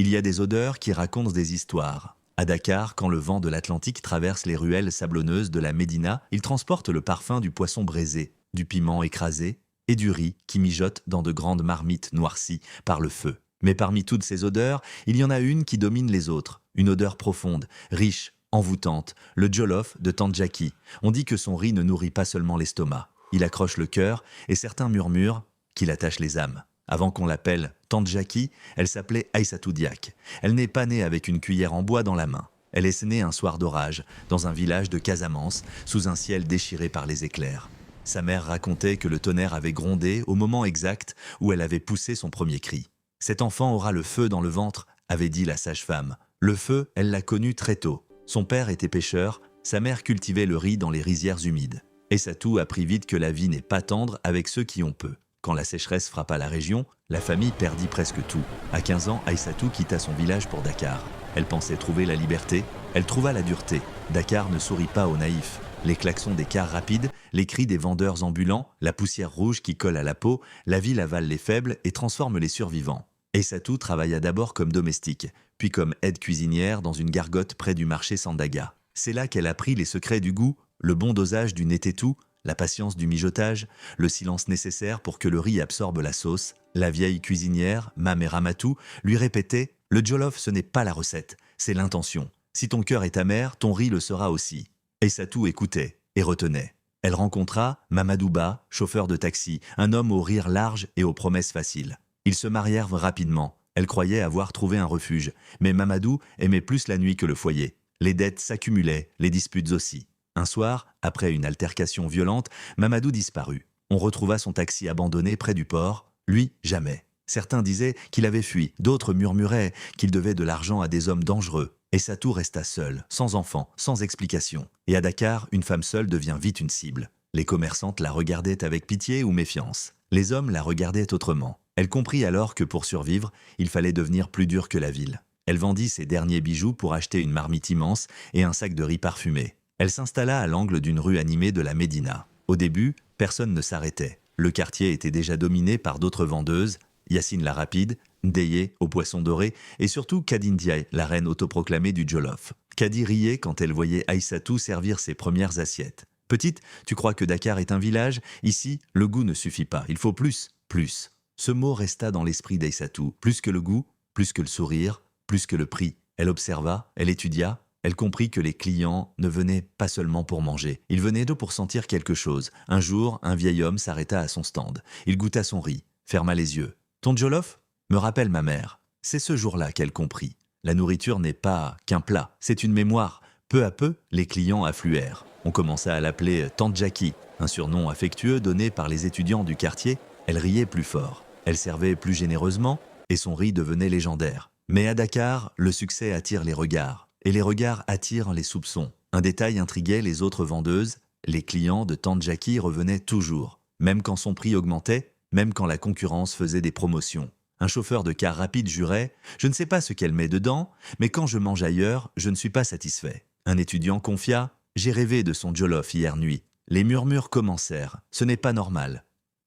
Il y a des odeurs qui racontent des histoires. À Dakar, quand le vent de l'Atlantique traverse les ruelles sablonneuses de la Médina, il transporte le parfum du poisson braisé, du piment écrasé et du riz qui mijote dans de grandes marmites noircies par le feu. Mais parmi toutes ces odeurs, il y en a une qui domine les autres, une odeur profonde, riche, envoûtante, le jollof de Tante Jackie. On dit que son riz ne nourrit pas seulement l'estomac, il accroche le cœur et certains murmurent qu'il attache les âmes. Avant qu'on l'appelle Tante Jackie, elle s'appelait Aïssatou Diak. Elle n'est pas née avec une cuillère en bois dans la main. Elle est née un soir d'orage, dans un village de Casamance, sous un ciel déchiré par les éclairs. Sa mère racontait que le tonnerre avait grondé au moment exact où elle avait poussé son premier cri. « Cet enfant aura le feu dans le ventre », avait dit la sage-femme. Le feu, elle l'a connu très tôt. Son père était pêcheur, sa mère cultivait le riz dans les rizières humides. Aïssatou apprit vite que la vie n'est pas tendre avec ceux qui ont peu. Quand la sécheresse frappa la région, la famille perdit presque tout. À 15 ans, Aïssatou quitta son village pour Dakar. Elle pensait trouver la liberté, elle trouva la dureté. Dakar ne sourit pas aux naïfs. Les klaxons des cars rapides, les cris des vendeurs ambulants, la poussière rouge qui colle à la peau, la ville avale les faibles et transforme les survivants. Aïssatou travailla d'abord comme domestique, puis comme aide cuisinière dans une gargote près du marché Sandaga. C'est là qu'elle apprit les secrets du goût, le bon dosage du nettetou, la patience du mijotage, le silence nécessaire pour que le riz absorbe la sauce. La vieille cuisinière, Mamé Ramatou, lui répétait « Le jollof, ce n'est pas la recette, c'est l'intention. Si ton cœur est amer, ton riz le sera aussi. » Aïssatou écoutait et retenait. Elle rencontra Mamadouba, chauffeur de taxi, un homme au rire large et aux promesses faciles. Ils se marièrent rapidement. Elle croyait avoir trouvé un refuge, mais Mamadou aimait plus la nuit que le foyer. Les dettes s'accumulaient, les disputes aussi. Un soir, après une altercation violente, Mamadou disparut. On retrouva son taxi abandonné près du port. Lui, jamais. Certains disaient qu'il avait fui, d'autres murmuraient qu'il devait de l'argent à des hommes dangereux. Aïssatou resta seule, sans enfant, sans explication. Et à Dakar, une femme seule devient vite une cible. Les commerçantes la regardaient avec pitié ou méfiance. Les hommes la regardaient autrement. Elle comprit alors que pour survivre, il fallait devenir plus dur que la ville. Elle vendit ses derniers bijoux pour acheter une marmite immense et un sac de riz parfumé. Elle s'installa à l'angle d'une rue animée de la Médina. Au début, personne ne s'arrêtait. Le quartier était déjà dominé par d'autres vendeuses, Yacine la rapide, Ndeye au poisson doré et surtout Kadi Ndiaye, la reine autoproclamée du jollof. Kadi riait quand elle voyait Aïssatou servir ses premières assiettes. « Petite, tu crois que Dakar est un village? Ici, le goût ne suffit pas, il faut plus, plus. » Ce mot resta dans l'esprit d'Aïssatou. Plus que le goût, plus que le sourire, plus que le prix. Elle observa, elle étudia. Elle comprit que les clients ne venaient pas seulement pour manger. Ils venaient d'eux pour sentir quelque chose. Un jour, un vieil homme s'arrêta à son stand. Il goûta son riz, ferma les yeux. « Ton jollof me rappelle ma mère. » C'est ce jour-là qu'elle comprit. La nourriture n'est pas qu'un plat, c'est une mémoire. Peu à peu, les clients affluèrent. On commença à l'appeler Tante Jackie, un surnom affectueux donné par les étudiants du quartier. Elle riait plus fort. Elle servait plus généreusement et son riz devenait légendaire. Mais à Dakar, le succès attire les regards. Et les regards attirent les soupçons. Un détail intriguait les autres vendeuses. Les clients de Tante Jackie revenaient toujours. Même quand son prix augmentait, même quand la concurrence faisait des promotions. Un chauffeur de car rapide jurait « Je ne sais pas ce qu'elle met dedans, mais quand je mange ailleurs, je ne suis pas satisfait. » Un étudiant confia « J'ai rêvé de son jollof hier nuit. » Les murmures commencèrent. Ce n'est pas normal.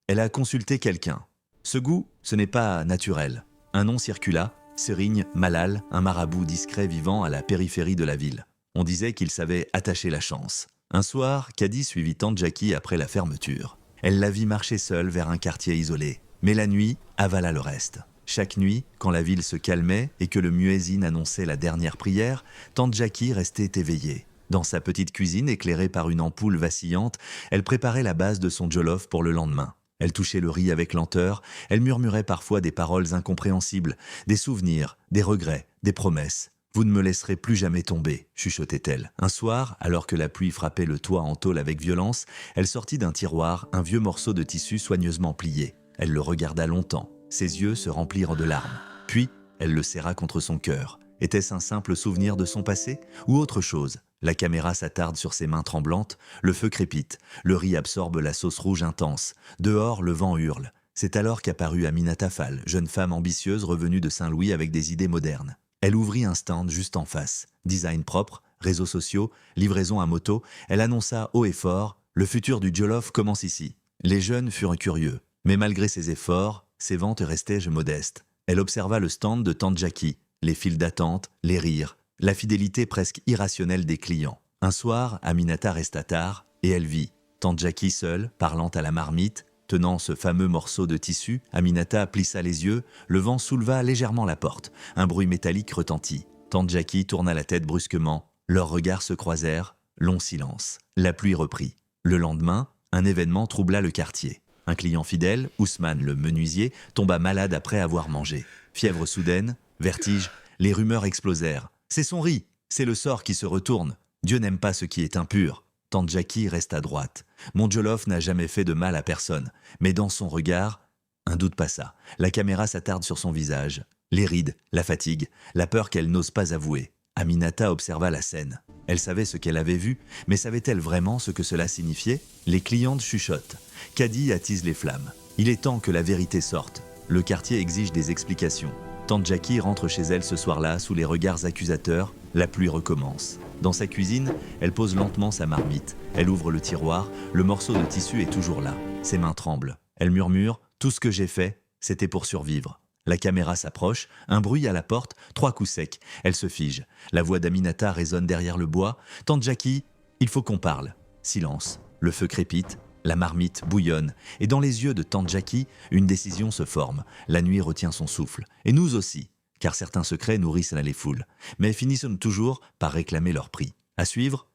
Elle a consulté quelqu'un. Ce goût, ce n'est pas naturel. Un nom circula, Serigne Malal, un marabout discret vivant à la périphérie de la ville. On disait qu'il savait attacher la chance. Un soir, Kadi suivit Tante Jackie après la fermeture. Elle la vit marcher seule vers un quartier isolé. Mais la nuit avala le reste. Chaque nuit, quand la ville se calmait et que le muezzin annonçait la dernière prière, Tante Jackie restait éveillée. Dans sa petite cuisine éclairée par une ampoule vacillante, elle préparait la base de son jollof pour le lendemain. Elle touchait le riz avec lenteur, elle murmurait parfois des paroles incompréhensibles, des souvenirs, des regrets, des promesses. « Vous ne me laisserez plus jamais tomber », chuchotait-elle. Un soir, alors que la pluie frappait le toit en tôle avec violence, elle sortit d'un tiroir un vieux morceau de tissu soigneusement plié. Elle le regarda longtemps. Ses yeux se remplirent de larmes. Puis, elle le serra contre son cœur. Était-ce un simple souvenir de son passé ou autre chose? La caméra s'attarde sur ses mains tremblantes, le feu crépite, le riz absorbe la sauce rouge intense. Dehors, le vent hurle. C'est alors qu'apparut Aminata Fall, jeune femme ambitieuse revenue de Saint-Louis avec des idées modernes. Elle ouvrit un stand juste en face. Design propre, réseaux sociaux, livraison à moto, elle annonça haut et fort « Le futur du jollof commence ici ». Les jeunes furent curieux. Mais malgré ses efforts, ses ventes restaient modestes. Elle observa le stand de Tante Jackie. les files d'attente, les rires, la fidélité presque irrationnelle des clients. Un soir, Aminata resta tard et elle vit tante Jackie seule, parlant à la marmite, tenant ce fameux morceau de tissu. Aminata plissa les yeux, le vent souleva légèrement la porte. Un bruit métallique retentit. Tante Jackie tourna la tête brusquement. Leurs regards se croisèrent. Long silence. La pluie reprit. Le lendemain, un événement troubla le quartier. Un client fidèle, Ousmane le menuisier, tomba malade après avoir mangé. Fièvre soudaine, vertige, les rumeurs explosèrent. C'est son riz, c'est le sort qui se retourne. Dieu n'aime pas ce qui est impur. Tante Jackie resta droite. Mon Jollof n'a jamais fait de mal à personne. Mais dans son regard, un doute passa. La caméra s'attarde sur son visage. Les rides, la fatigue, la peur qu'elle n'ose pas avouer. Aminata observa la scène. Elle savait ce qu'elle avait vu, mais savait-elle vraiment ce que cela signifiait? Les clientes chuchotent. Caddy attise les flammes. Il est temps que la vérité sorte. Le quartier exige des explications. Tante Jackie rentre chez elle ce soir-là sous les regards accusateurs. La pluie recommence. Dans sa cuisine, elle pose lentement sa marmite. Elle ouvre le tiroir, le morceau de tissu est toujours là. Ses mains tremblent. Elle murmure « Tout ce que j'ai fait, c'était pour survivre ». La caméra s'approche, un bruit à la porte, 3 coups secs. Elle se fige. La voix d'Aminata résonne derrière le bois. « Tante Jackie, il faut qu'on parle ». Silence. Le feu crépite. La marmite bouillonne. Et dans les yeux de Tante Jackie, une décision se forme. La nuit retient son souffle. Et nous aussi. Car certains secrets nourrissent les foules, mais finissent toujours par réclamer leur prix. À suivre,